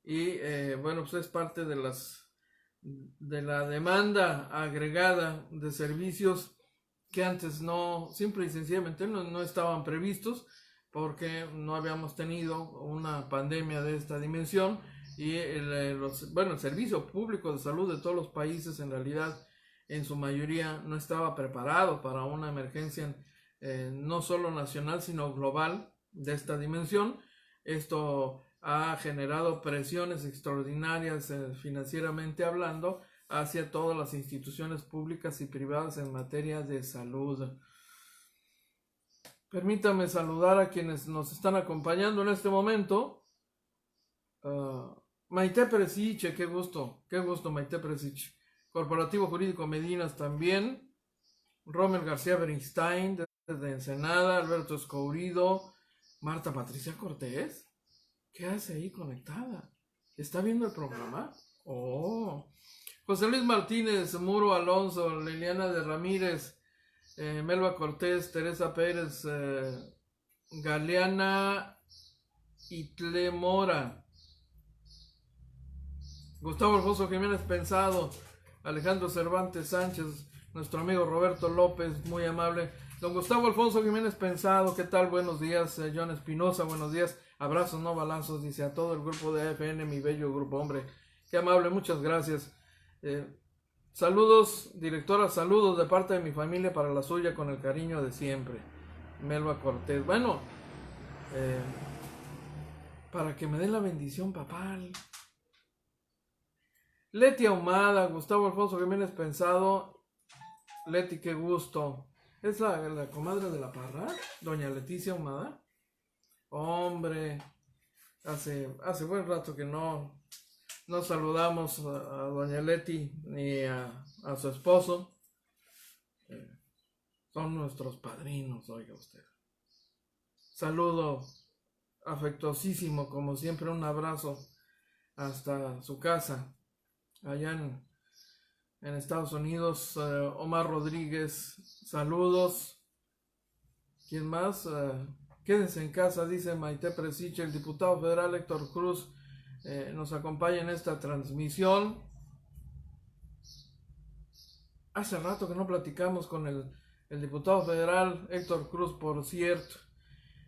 Y bueno, pues es parte de la demanda agregada de servicios que antes no, simple y sencillamente no estaban previstos, porque no habíamos tenido una pandemia de esta dimensión, y el servicio público de salud de todos los países en realidad en su mayoría no estaba preparado para una emergencia no solo nacional sino global de esta dimensión. Esto ha generado presiones extraordinarias financieramente hablando hacia todas las instituciones públicas y privadas en materia de salud. Permítame saludar a quienes nos están acompañando en este momento. Maite Presiche, qué gusto Maite Presiche. Corporativo Jurídico Medinas también. Rommel García Bernstein desde Ensenada. Alberto Escourido. Marta Patricia Cortés. ¿Qué hace ahí conectada? ¿Está viendo el programa? Oh. José Luis Martínez, Muro Alonso, Liliana de Ramírez, Melba Cortés, Teresa Pérez, Galeana Itle Mora, Gustavo Alfonso Jiménez Pensado, Alejandro Cervantes Sánchez, nuestro amigo Roberto López, muy amable. Don Gustavo Alfonso Jiménez Pensado, ¿qué tal? Buenos días. John Espinosa, buenos días. Abrazos, no balazos, dice a todo el grupo de AFN, mi bello grupo, hombre. Qué amable, muchas gracias. Saludos, directora, saludos de parte de mi familia para la suya con el cariño de siempre. Melba Cortés. Bueno, para que me dé la bendición papal. Leti Ahumada, Gustavo Alfonso Jiménez Pensado. Leti, qué gusto. ¿Es la comadre de la Parra? Doña Leticia Ahumada. Hombre, hace buen rato que no saludamos a doña Leti ni a su esposo. Son nuestros padrinos, oiga usted. Saludo afectuosísimo, como siempre, un abrazo hasta su casa, allá en Estados Unidos. Omar Rodríguez, saludos. ¿Quién más? Quédense en casa, dice Maite Presiche. El diputado federal Héctor Cruz nos acompaña en esta transmisión. Hace rato que no platicamos con el diputado federal Héctor Cruz, por cierto.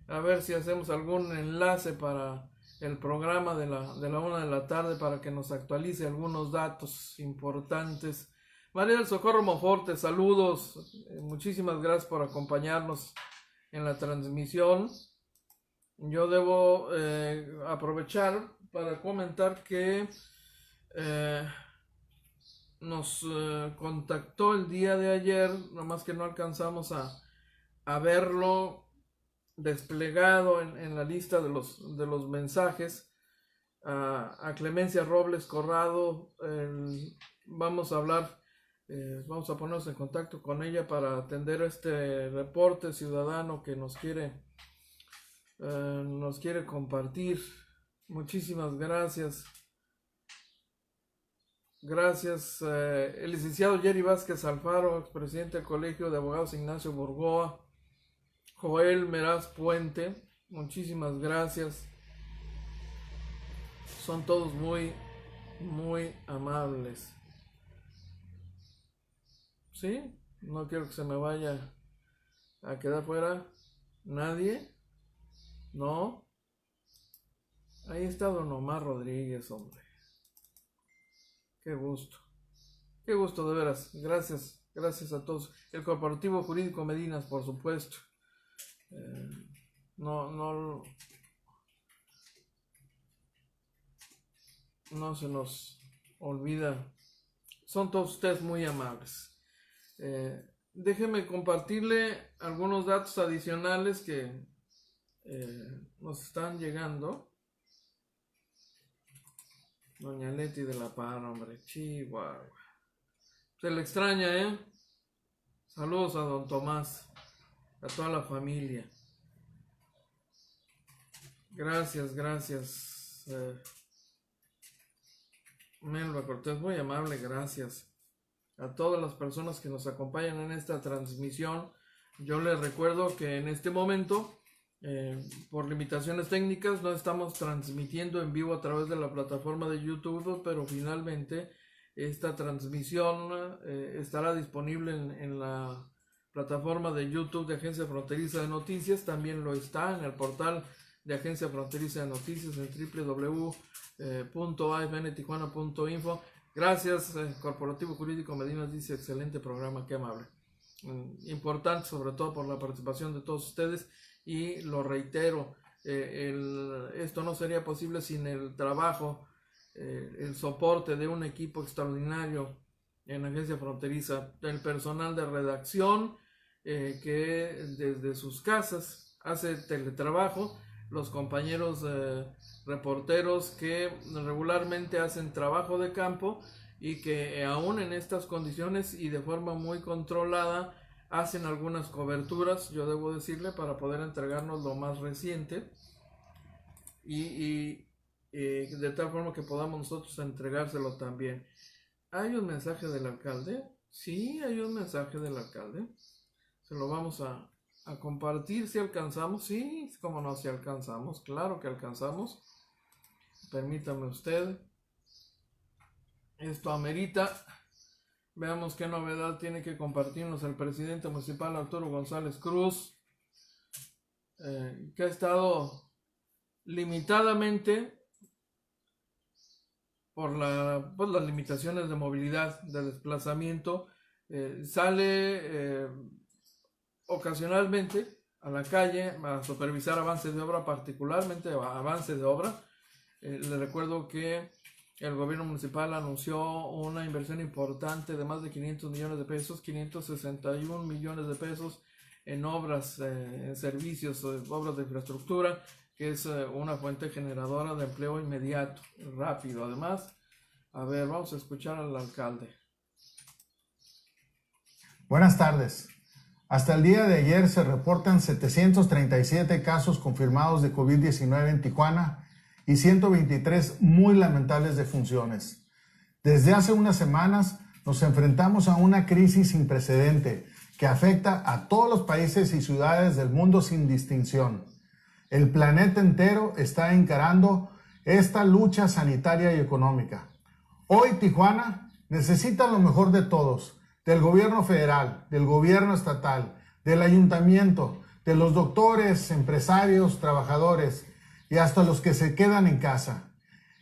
A ver si hacemos algún enlace para el programa de la 1 de la tarde para que nos actualice algunos datos importantes. María del Socorro Monforte, saludos. Muchísimas gracias por acompañarnos en la transmisión. Yo debo aprovechar para comentar que nos contactó el día de ayer, nomás que no alcanzamos a verlo desplegado en la lista de los mensajes, a Clemencia Robles Corrado. Vamos a hablar, vamos a ponernos en contacto con ella para atender este reporte ciudadano que nos quiere compartir. Muchísimas gracias. Gracias. El licenciado Jerry Vázquez Alfaro, expresidente del Colegio de Abogados Ignacio Burgoa. Joel Meraz Puente, muchísimas gracias. Son todos muy, muy amables. ¿Sí? No quiero que se me vaya a quedar fuera nadie. ¿No? Ahí está don Omar Rodríguez, hombre. Qué gusto. Qué gusto, de veras. Gracias. Gracias a todos. El Corporativo Jurídico Medinas, por supuesto. No se nos olvida. Son todos ustedes muy amables. déjeme compartirle algunos datos adicionales que nos están llegando. Doña Leti de la Parra, hombre, Chihuahua. Se le extraña, ¿eh? Saludos a don Tomás, a toda la familia. Gracias. Melba Cortés, muy amable, gracias. A todas las personas que nos acompañan en esta transmisión. Yo les recuerdo que en este momento, por limitaciones técnicas, no estamos transmitiendo en vivo a través de la plataforma de YouTube, pero finalmente esta transmisión estará disponible en la plataforma de YouTube de Agencia Fronteriza de Noticias. También lo está en el portal de Agencia Fronteriza de Noticias en www.afntijuana.info. Gracias, Corporativo Jurídico Medina dice, excelente programa, qué amable. Importante sobre todo por la participación de todos ustedes, y lo reitero, esto no sería posible sin el trabajo, el soporte de un equipo extraordinario en Agencia Fronteriza, el personal de redacción que desde sus casas hace teletrabajo, los compañeros reporteros que regularmente hacen trabajo de campo y que aún en estas condiciones y de forma muy controlada hacen algunas coberturas, yo debo decirle, para poder entregarnos lo más reciente y de tal forma que podamos nosotros entregárselo también. ¿Hay un mensaje del alcalde? Sí, hay un mensaje del alcalde. Se lo vamos a compartir si alcanzamos. Sí, como no, si alcanzamos. Claro que alcanzamos. Permítame usted. Esto amerita. Veamos qué novedad tiene que compartirnos el presidente municipal Arturo González Cruz, que ha estado limitadamente por las limitaciones de movilidad, de desplazamiento, sale ocasionalmente a la calle a supervisar avances de obra, particularmente avances de obra. Le recuerdo que el gobierno municipal anunció una inversión importante de más de 500 millones de pesos, 561 millones de pesos en obras, en servicios, obras de infraestructura, que es una fuente generadora de empleo inmediato, rápido. Además, a ver, vamos a escuchar al alcalde. Buenas tardes. Hasta el día de ayer se reportan 737 casos confirmados de COVID-19 en Tijuana y 123 muy lamentables defunciones. Desde hace unas semanas nos enfrentamos a una crisis sin precedente que afecta a todos los países y ciudades del mundo sin distinción. El planeta entero está encarando esta lucha sanitaria y económica. Hoy Tijuana necesita lo mejor de todos, del gobierno federal, del gobierno estatal, del ayuntamiento, de los doctores, empresarios, trabajadores y hasta los que se quedan en casa.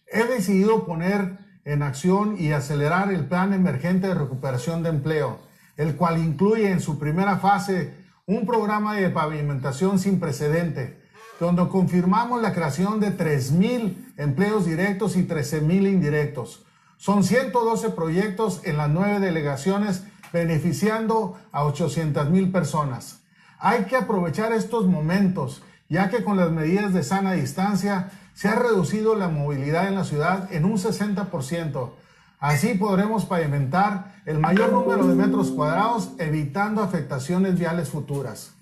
He decidido poner en acción y acelerar el Plan Emergente de Recuperación de Empleo, el cual incluye en su primera fase un programa de pavimentación sin precedente, donde confirmamos la creación de 3,000 empleos directos y 13,000 indirectos. Son 112 proyectos en las 9 delegaciones, beneficiando a 800,000 personas. Hay que aprovechar estos momentos, ya que con las medidas de sana distancia se ha reducido la movilidad en la ciudad en un 60%. Así podremos pavimentar el mayor número de metros cuadrados, evitando afectaciones viales futuras.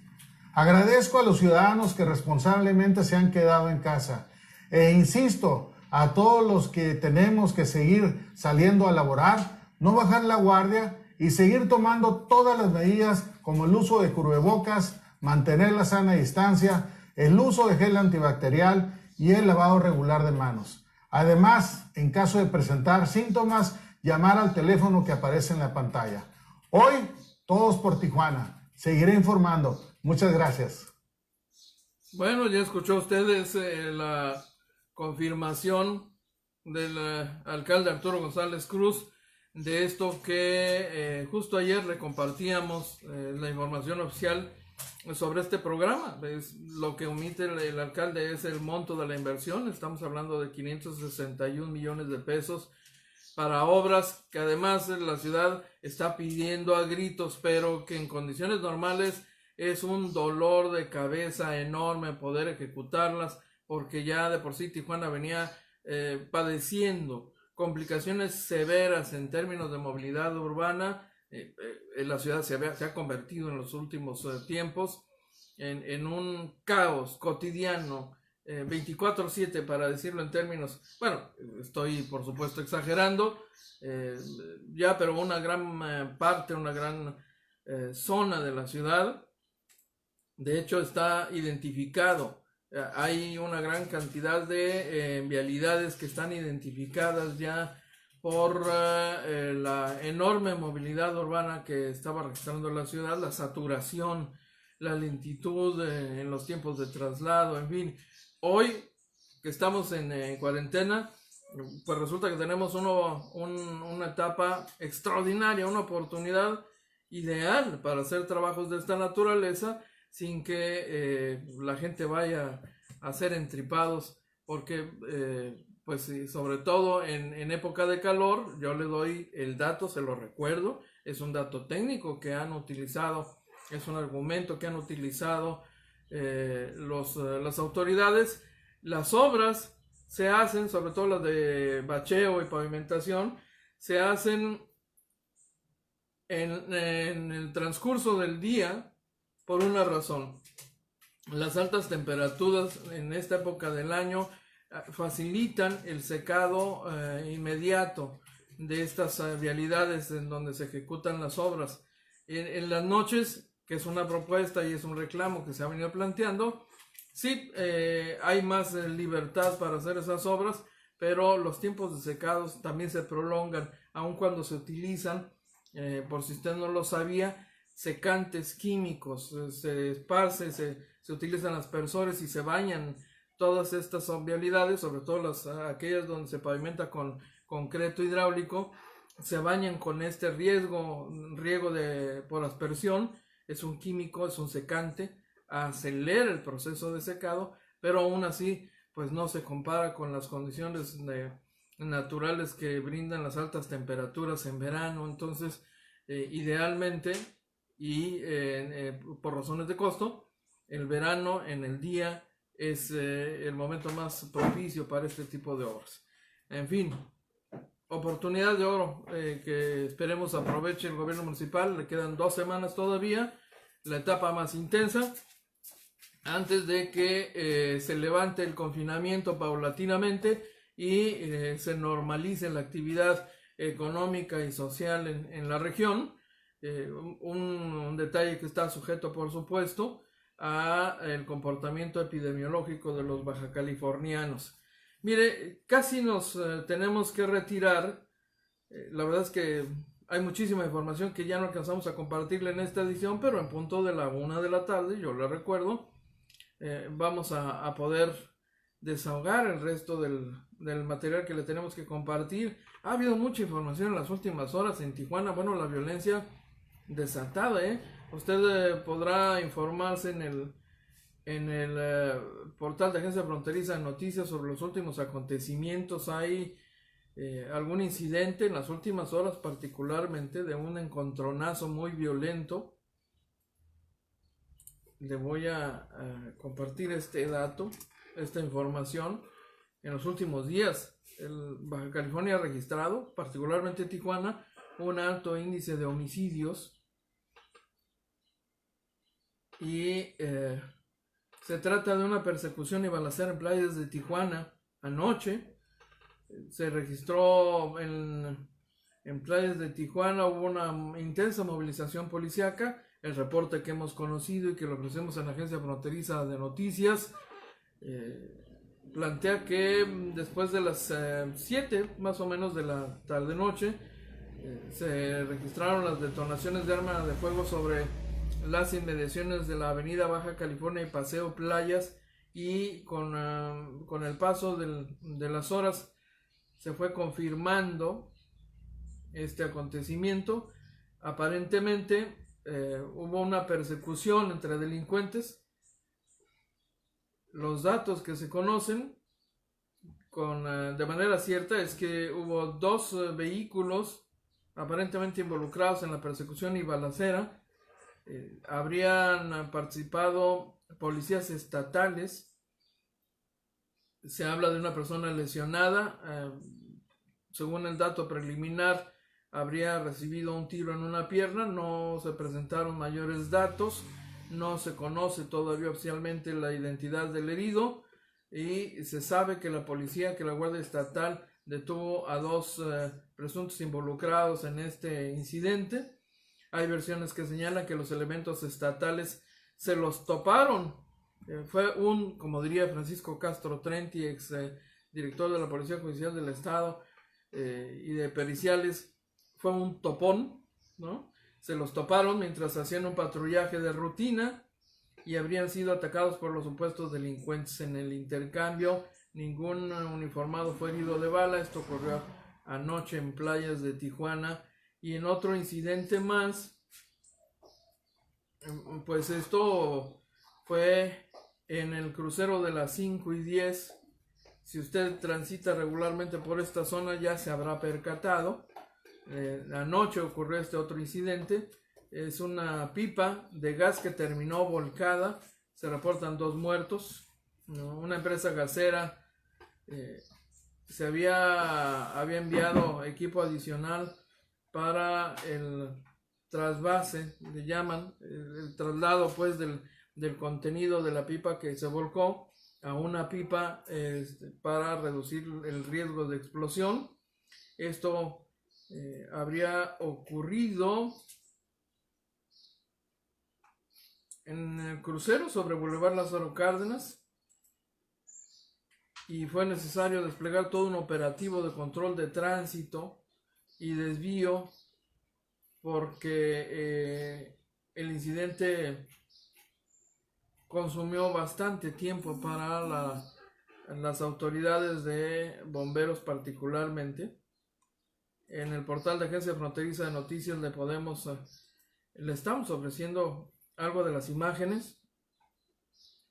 Agradezco a los ciudadanos que responsablemente se han quedado en casa e insisto a todos los que tenemos que seguir saliendo a laborar, no bajar la guardia y seguir tomando todas las medidas como el uso de cubrebocas, mantener la sana distancia, el uso de gel antibacterial y el lavado regular de manos. Además, en caso de presentar síntomas, llamar al teléfono que aparece en la pantalla. Hoy, todos por Tijuana. Seguiré informando. Muchas gracias. Bueno, ya escuchó ustedes la confirmación del alcalde Arturo González Cruz de esto que justo ayer le compartíamos la información oficial sobre este programa. Lo que omite el alcalde es el monto de la inversión. Estamos hablando de 561 millones de pesos para obras que además la ciudad está pidiendo a gritos, pero que en condiciones normales es un dolor de cabeza enorme poder ejecutarlas, porque ya de por sí Tijuana venía padeciendo complicaciones severas en términos de movilidad urbana. La ciudad se ha convertido en los últimos tiempos en un caos cotidiano, 24/7, para decirlo en términos, bueno, estoy por supuesto exagerando, pero una gran parte, una gran zona de la ciudad, de hecho está identificado. Hay una gran cantidad de vialidades que están identificadas ya por la enorme movilidad urbana que estaba registrando la ciudad, la saturación, la lentitud en los tiempos de traslado, en fin. Hoy que estamos en cuarentena, pues resulta que tenemos una etapa extraordinaria, una oportunidad ideal para hacer trabajos de esta naturaleza sin que la gente vaya a ser entripados, porque pues sobre todo en época de calor, yo le doy el dato, se lo recuerdo, es un dato técnico que han utilizado, es un argumento que han utilizado las autoridades. Las obras se hacen, sobre todo las de bacheo y pavimentación, se hacen en el transcurso del día por una razón. Las altas temperaturas en esta época del año facilitan el secado inmediato de estas vialidades en donde se ejecutan las obras. En las noches, que es una propuesta y es un reclamo que se ha venido planteando, sí, hay más libertad para hacer esas obras, pero los tiempos de secados también se prolongan, aun cuando se utilizan, por si usted no lo sabía, secantes químicos, se esparce, se utilizan aspersores y se bañan todas estas vialidades, sobre todo aquellas donde se pavimenta con concreto hidráulico, se bañan con este riego por aspersión. Es un químico, es un secante, acelera el proceso de secado, pero aún así pues no se compara con las condiciones naturales que brindan las altas temperaturas en verano. Entonces idealmente y por razones de costo, el verano en el día es el momento más propicio para este tipo de obras. En fin, oportunidad de oro que esperemos aproveche el gobierno municipal. Le quedan 2 semanas todavía, la etapa más intensa, antes de que se levante el confinamiento paulatinamente y se normalice la actividad económica y social en la región. Un detalle que está sujeto, por supuesto, a el comportamiento epidemiológico de los bajacalifornianos. Mire, casi nos tenemos que retirar. La verdad es que hay muchísima información que ya no alcanzamos a compartirle en esta edición, pero en punto de la 1 de la tarde, yo le recuerdo, vamos a poder desahogar el resto del material que le tenemos que compartir. Ha habido mucha información en las últimas horas en Tijuana. Bueno, la violencia desatada, Usted podrá informarse en el portal de Agencia Fronteriza de Noticias sobre los últimos acontecimientos. Hay algún incidente en las últimas horas, particularmente de un encontronazo muy violento. Le voy a compartir este dato, esta información. En los últimos días, Baja California ha registrado, particularmente Tijuana, un alto índice de homicidios. Y se trata de una persecución y balacera en playas de Tijuana. Anoche se registró en playas de Tijuana, hubo una intensa movilización policíaca. El reporte que hemos conocido y que lo ofrecemos en la Agencia Fronteriza de Noticias plantea que después de las 7 más o menos de la tarde-noche se registraron las detonaciones de arma de fuego sobre las inmediaciones de la avenida Baja California y Paseo Playas, y con el paso de las horas se fue confirmando este acontecimiento. Aparentemente hubo una persecución entre delincuentes. Los datos que se conocen de manera cierta es que hubo dos vehículos aparentemente involucrados en la persecución y balacera. Habrían participado policías estatales. Se habla de una persona lesionada. Según el dato preliminar, habría recibido un tiro en una pierna. No se presentaron mayores datos. No se conoce todavía oficialmente la identidad del herido. Y se sabe que la policía, que la Guardia Estatal detuvo a dos presuntos involucrados en este incidente. Hay versiones que señalan que los elementos estatales se los toparon. Fue como diría Francisco Castro Trenti, ex director de la Policía Judicial del Estado y de periciales, fue un topón, ¿no? Se los toparon mientras hacían un patrullaje de rutina y habrían sido atacados por los supuestos delincuentes. En el intercambio, ningún uniformado fue herido de bala. Esto ocurrió anoche en playas de Tijuana. Y en otro incidente más, pues esto fue en el crucero de las 5 y 10. Si usted transita regularmente por esta zona ya se habrá percatado. Anoche ocurrió este otro incidente. Es una pipa de gas que terminó volcada. Se reportan 2 muertos. Una empresa gasera se había enviado equipo adicional para el trasvase, le llaman, el traslado pues del contenido de la pipa que se volcó a una pipa para reducir el riesgo de explosión. Esto habría ocurrido en el crucero sobre Boulevard Lázaro Cárdenas y fue necesario desplegar todo un operativo de control de tránsito y desvío porque el incidente consumió bastante tiempo para las autoridades de bomberos particularmente. En el portal de Agencia Fronteriza de Noticias le estamos ofreciendo algo de las imágenes.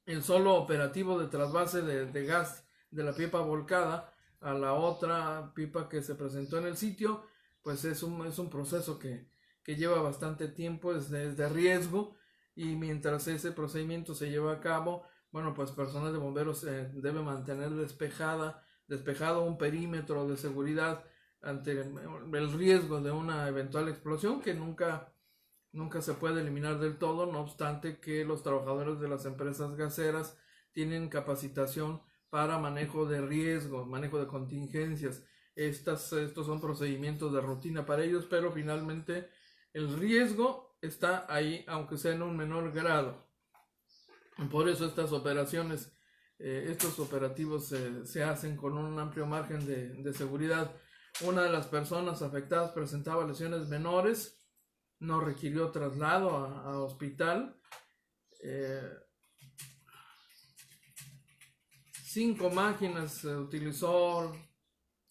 El solo operativo de trasvase de gas de la pipa volcada a la otra pipa que se presentó en el sitio, pues es un proceso que lleva bastante tiempo, es de riesgo, y mientras ese procedimiento se lleva a cabo, bueno, pues personal de bomberos debe mantener despejado un perímetro de seguridad ante el riesgo de una eventual explosión que nunca se puede eliminar del todo, no obstante que los trabajadores de las empresas gaseras tienen capacitación para manejo de riesgos, manejo de contingencias. Estos son procedimientos de rutina para ellos, pero finalmente el riesgo está ahí, aunque sea en un menor grado. Por eso estas operaciones, estos operativos se hacen con un amplio margen de seguridad. Una de las personas afectadas presentaba lesiones menores, no requirió traslado a hospital. 5 máquinas utilizó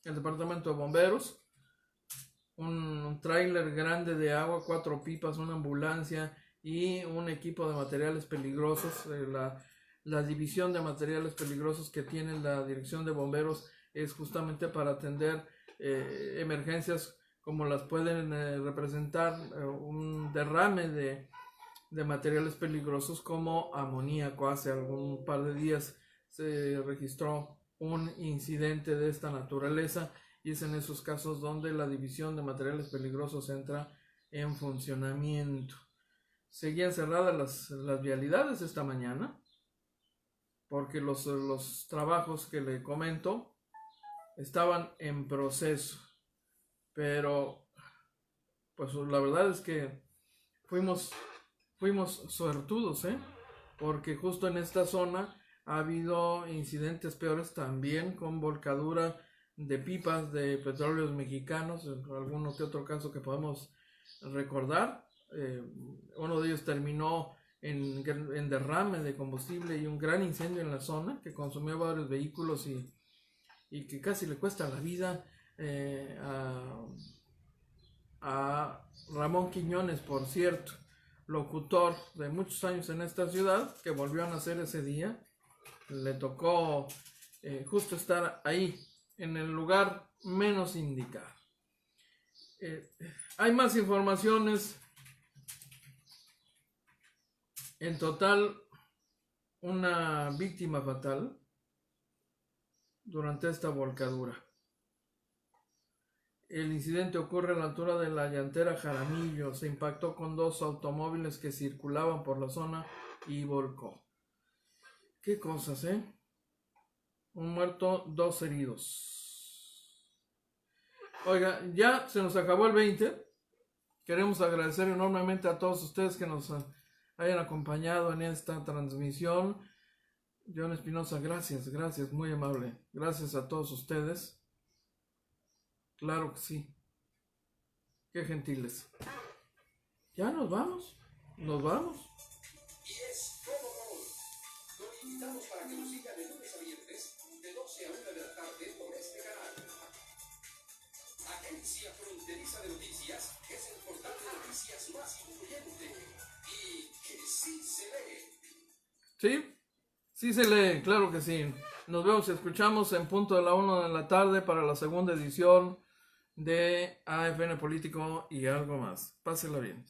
el departamento de bomberos, un tráiler grande de agua, 4 pipas, una ambulancia y un equipo de materiales peligrosos. La división de materiales peligrosos que tiene la dirección de bomberos es justamente para atender emergencias como las pueden representar un derrame de materiales peligrosos como amoníaco. Hace algún par de días se registró un incidente de esta naturaleza y es en esos casos donde la división de materiales peligrosos entra en funcionamiento. Seguían cerradas las vialidades esta mañana porque los trabajos que le comento estaban en proceso, pero pues la verdad es que fuimos suertudos, porque justo en esta zona ha habido incidentes peores también con volcadura de pipas de petróleos mexicanos, alguno que otro caso que podemos recordar. Uno de ellos terminó en derrame de combustible y un gran incendio en la zona que consumió varios vehículos y que casi le cuesta la vida a Ramón Quiñones, por cierto, locutor de muchos años en esta ciudad, que volvió a nacer ese día. Le tocó justo estar ahí, en el lugar menos indicado. Hay más informaciones. En total, una víctima fatal durante esta volcadura. El incidente ocurre a la altura de la llantera Jaramillo. Se impactó con 2 automóviles que circulaban por la zona y volcó. Qué cosas, ¿eh? Un muerto, 2 heridos. Oiga, ya se nos acabó el 20. Queremos agradecer enormemente a todos ustedes que nos hayan acompañado en esta transmisión. John Espinosa, gracias, muy amable. Gracias a todos ustedes. Claro que sí. Qué gentiles. Ya nos vamos. Nos vamos. Y es como hoy. Los invitamos para que nos sigan de lunes a viernes, de 12 a 1 de la tarde por este canal. Agencia Fronteriza de Noticias es el portal de noticias más influyente y que sí se lee. ¿Sí? Sí se lee, claro que sí. Nos vemos y escuchamos en punto de la 1 de la tarde para la segunda edición de AFN Político y algo más. Pásela bien.